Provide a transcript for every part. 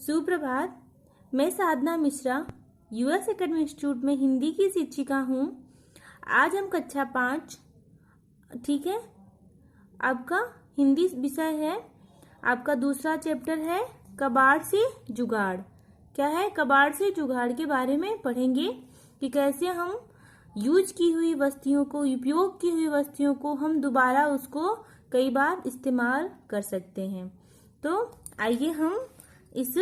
सुप्रभात। मैं साधना Mishra US academy institute में हिंदी की शिक्षिका हूँ। आज हम कक्षा 5 ठीक है, आपका हिंदी विषय है। आपका दूसरा चैप्टर है कबाड़ से जुगाड़। क्या है? कबाड़ से जुगाड़ के बारे में पढ़ेंगे कि कैसे हम यूज की हुई वस्तुओं को, उपयोग की हुई वस्तुओं को हम दोबारा उसको कई बार इस्तेमाल कर सकते हैं। तो आइए हम इस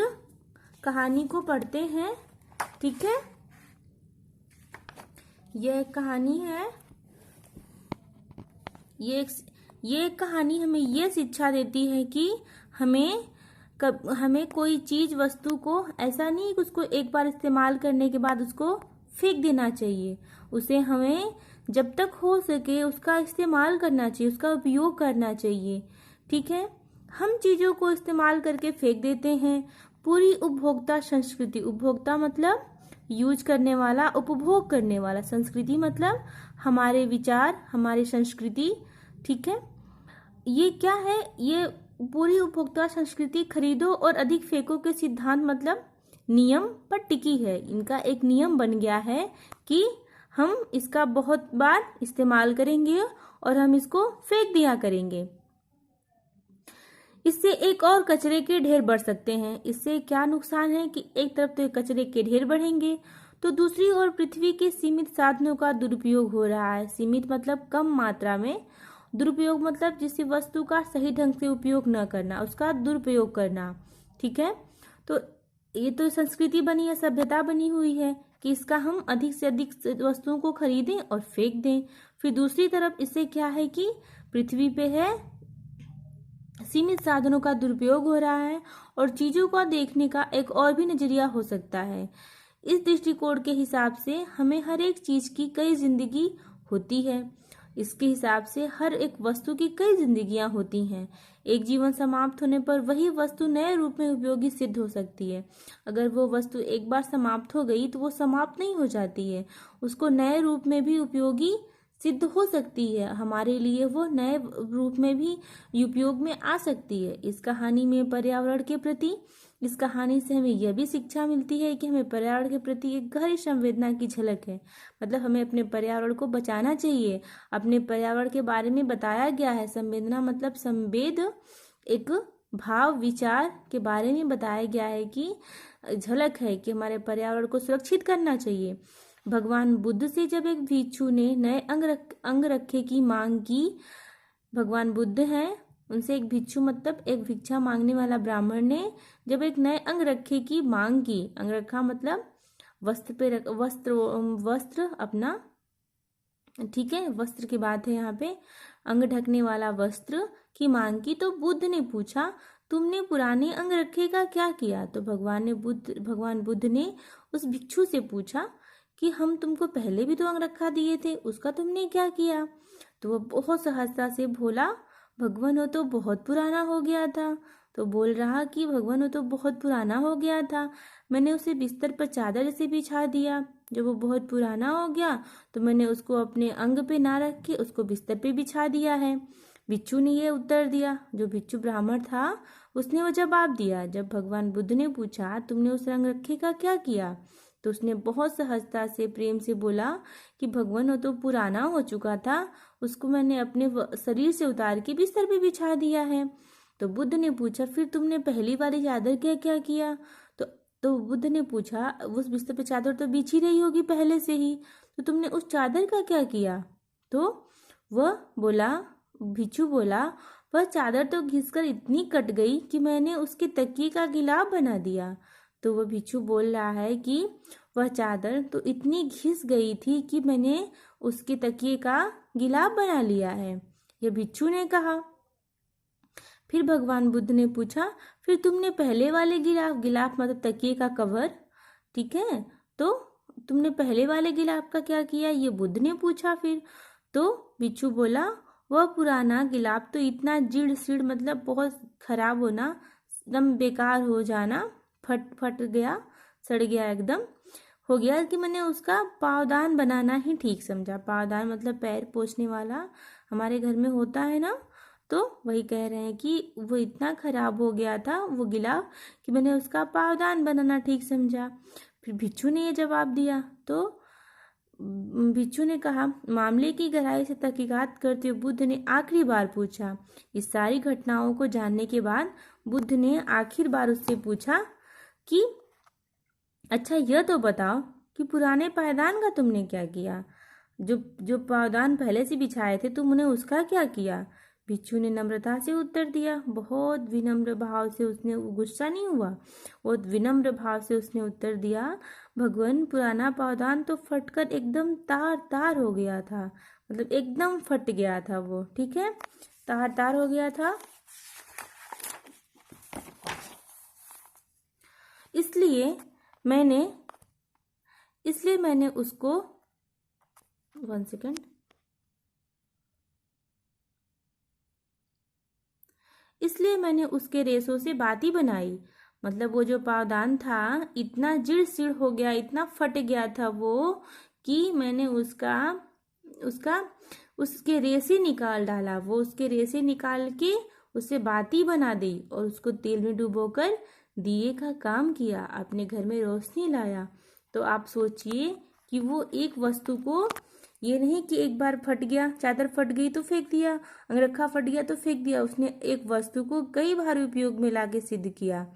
कहानी को पढ़ते हैं। ठीक है, यह एक कहानी है। ये कहानी हमें ये शिक्षा देती है कि हमें कोई चीज, वस्तु को ऐसा नहीं कि उसको एक बार इस्तेमाल करने के बाद उसको फेंक देना चाहिए। उसे हमें जब तक हो सके उसका इस्तेमाल करना चाहिए, उसका उपयोग करना चाहिए। ठीक है, हम चीजों को इस्तेमाल करके फेंक देते हैं। पूरी उपभोक्ता संस्कृति, उपभोक्ता मतलब यूज करने वाला, उपभोग करने वाला, संस्कृति मतलब हमारे विचार, हमारी संस्कृति। ठीक है, ये क्या है? ये पूरी उपभोक्ता संस्कृति खरीदो और अधिक फेंको के सिद्धांत मतलब नियम पर टिकी है। इनका एक नियम बन गया है कि हम इसका बहुत बार इस्तेमाल करेंगे और हम इसको फेंक दिया करेंगे। इससे एक और कचरे के ढेर बढ़ सकते हैं। इससे क्या नुकसान है कि एक तरफ तो कचरे के ढेर बढ़ेंगे, तो दूसरी ओर पृथ्वी के सीमित साधनों का दुरुपयोग हो रहा है। सीमित मतलब कम मात्रा में, दुरुपयोग मतलब किसी वस्तु का सही ढंग से उपयोग न करना, उसका दुरुपयोग करना। ठीक है, तो ये तो संस्कृति बनी है, सभ्यता बनी हुई है कि इसका हम अधिक से अधिक वस्तुओं को खरीदें और फेंक दें। फिर दूसरी तरफ इससे क्या है कि पृथ्वी पे है सीमित साधनों का दुरुपयोग हो रहा है और चीजों को देखने का एक और भी नजरिया हो सकता है। इस दृष्टिकोण के हिसाब से हमें हर एक चीज की कई जिंदगी होती है। इसके हिसाब से हर एक वस्तु की कई जिंदगियां होती हैं। एक जीवन समाप्त होने पर वही वस्तु नए रूप में उपयोगी सिद्ध हो सकती है। अगर वो वस्तु एक बार समाप्त हो गई तो वो समाप्त नहीं हो जाती है, उसको नए रूप में भी उपयोगी सिद्ध हो सकती है। हमारे लिए वो नए रूप में भी उपयोग में आ सकती है। इस कहानी में पर्यावरण के प्रति, इस कहानी से हमें यह भी शिक्षा मिलती है कि हमें पर्यावरण के प्रति एक गहरी संवेदना की झलक है। मतलब हमें अपने पर्यावरण को बचाना चाहिए। अपने पर्यावरण के बारे में बताया गया है। संवेदना मतलब संवेद, एक भाव, विचार के बारे में बताया गया है कि झलक है कि हमारे पर्यावरण को सुरक्षित करना चाहिए। भगवान बुद्ध से जब एक भिक्षु ने नए अंग रखे की मांग की, भगवान बुद्ध हैं, उनसे एक भिक्षु मतलब एक भिक्षा मांगने वाला ब्राह्मण ने जब एक नए अंग रखे की मांग की, अंग रखा मतलब वस्त्र पे वस्त्र अपना, ठीक है, वस्त्र की बात है यहाँ पे, अंग ढकने वाला वस्त्र की मांग की, तो बुद्ध ने पूछा तुमने पुराने अंग रखे का क्या किया? तो भगवान बुद्ध ने उस भिक्षु से पूछा कि हम तुमको पहले भी तो अंग रखा दिए थे, उसका तुमने क्या किया? तो वो बहुत सहजता से बोला, भगवान वो तो बहुत पुराना हो गया था। तो बोल रहा कि भगवान वो तो बहुत पुराना हो गया था, मैंने उसे बिस्तर पर चादर से बिछा दिया। जब वो बहुत पुराना हो गया तो मैंने उसको अपने अंग पे ना रख के उसको बिस्तर पे बिछा दिया है। भिक्षु ने ये उत्तर दिया। जो भिक्षु ब्राह्मण था उसने वो जवाब दिया। जब भगवान बुद्ध ने पूछा तुमने उस अंग रखे का क्या किया, तो उसने बहुत सहजता से, प्रेम से बोला कि भगवान वो तो पुराना हो चुका था, उसको मैंने अपने शरीर से उतार के बिस्तर पे बिछा दिया है। तो बुद्ध ने पूछा फिर तुमने पहली वाली चादर क्या क्या किया? तो बुद्ध ने पूछा उस बिस्तर पे चादर तो बिछी रही होगी पहले से ही, तो तुमने उस चादर का क्या किया? तो वह बोला, भिक्षु बोला, वह चादर तो घिसकर इतनी कट गई कि मैंने उसके तकिए का गिलाफ बना दिया। तो वह भिक्षु बोल रहा है कि वह चादर तो इतनी घिस गई थी कि मैंने उसके तकिए का गिलाफ बना लिया है, यह भिक्षु ने कहा। फिर भगवान बुद्ध ने पूछा फिर तुमने पहले वाले गिलाफ मतलब तकिए का कवर, ठीक है, तो तुमने पहले वाले गिलाफ का क्या किया? ये बुद्ध ने पूछा। फिर तो भिक्षु बोला वह पुराना गिलाफ तो इतना जीर्ण शीर्ण मतलब बहुत खराब होना, एकदम बेकार हो जाना, फट गया, सड़ गया, एकदम हो गया कि मैंने उसका पावदान बनाना ही ठीक समझा। पावदान मतलब पैर पोंछने वाला, हमारे घर में होता है ना, तो तो वही कह रहे हैं कि वो इतना खराब हो गया था वो गिलाफ कि मैंने उसका पावदान बनाना ठीक समझा। फिर भिक्षु ने ये जवाब दिया। तो भिक्षु ने कहा, मामले की गहराई से तहकीकात करते हुए बुद्ध ने आखिरी बार पूछा। इस सारी घटनाओं को जानने के बाद बुद्ध ने आखिर बार उससे पूछा कि अच्छा यह तो बताओ कि पुराने पायदान का तुमने क्या किया? जो जो पावदान पहले से बिछाए थे तुमने उसका क्या किया? भिक्षु ने नम्रता से उत्तर दिया। बहुत विनम्र भाव से उसने, गुस्सा नहीं हुआ, बहुत विनम्र भाव से उसने उत्तर दिया, भगवान पुराना पावदान तो फटकर एकदम तार तार हो गया था। मतलब एकदम फट गया था वो, ठीक है, तार तार हो गया था। इसलिए मैंने उसको 1 सेकेंड, इसलिए मैंने उसके रेशों से बाती बनाई। मतलब वो जो पावदान था इतना चिड़ चिड़ हो गया, इतना फट गया था वो कि मैंने उसके रेशे निकाल डाला। वो उसके रेशे निकाल के उससे बाती बना दी और उसको तेल में डुबोकर दिए का काम किया, अपने घर में रोशनी लाया। तो आप सोचिए कि वो एक वस्तु को, ये नहीं कि एक बार फट गया, चादर फट गई तो फेंक दिया, अंगरखा फट गया तो फेंक दिया, उसने एक वस्तु को कई बार उपयोग में लाके सिद्ध किया।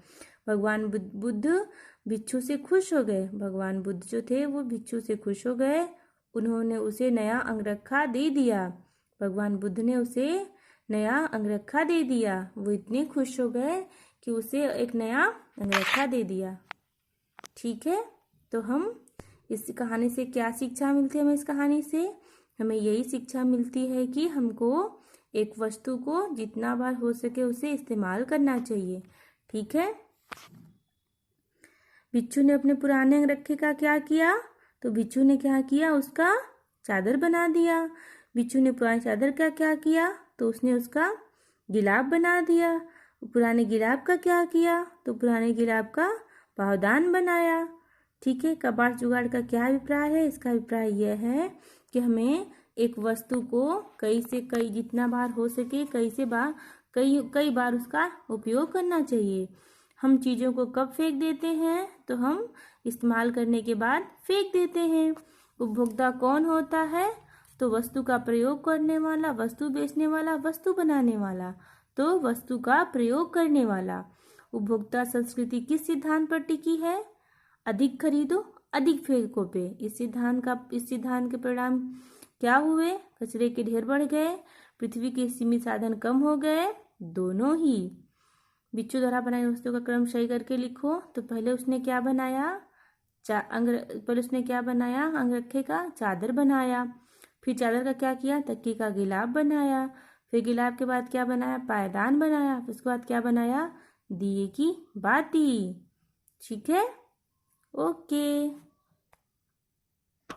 भगवान बुद्ध भिक्षु से खुश हो गए। भगवान बुद्ध जो थे वो भिक्षु से खुश हो गए। उन्होंने उसे नया अंगरखा दे दिया। भगवान बुद्ध ने उसे नया अंगरखा दे दिया। वो इतने खुश हो गए कि उसे एक नया अंगरखा दे दिया। ठीक है, तो हम इस कहानी से क्या शिक्षा मिलती है? हमें इस कहानी से हमें यही शिक्षा मिलती है कि हमको एक वस्तु को जितना बार हो सके उसे इस्तेमाल करना चाहिए। ठीक है। भिक्षु ने अपने पुराने अंगरखे का क्या किया? तो भिक्षु ने क्या किया? उसका चादर बना दिया। भिक्षु ने पुरानी चादर का क्या किया? तो उसने उसका गिलाफ बना दिया। पुराने गिलाफ का क्या किया? तो पुराने गिलाफ का पावदान बनाया। ठीक है। कबाड़ जुगाड़ का क्या अभिप्राय है? इसका अभिप्राय यह है कि हमें एक वस्तु को कई से कई, जितना बार हो सके कई बार उसका उपयोग करना चाहिए। हम चीज़ों को कब फेंक देते हैं? तो हम इस्तेमाल करने के बाद फेंक देते हैं। उपभोक्ता कौन होता है? तो वस्तु का प्रयोग करने वाला, वस्तु बेचने वाला, वस्तु बनाने वाला। तो वस्तु का प्रयोग करने वाला। उपभोक्ता संस्कृति किस सिद्धांत पर टिकी है? अधिक खरीदो, अधिक फेंको पे। इस सिद्धांत के परिणाम क्या हुए? कचरे के ढेर बढ़ गए, पृथ्वी के सीमित साधन कम हो गए, दोनों ही। भिक्षु द्वारा बनाई वस्तु का क्रम सही करके लिखो। तो पहले उसने क्या बनाया? अंगरखे का चादर बनाया। फिर चादर का क्या किया? तकिए का गिलाफ बनाया। फिर गिलाफ के बाद क्या बनाया? पायदान बनाया। फिर उसके बाद क्या बनाया? दिए की बाती। ठीक है, ओके।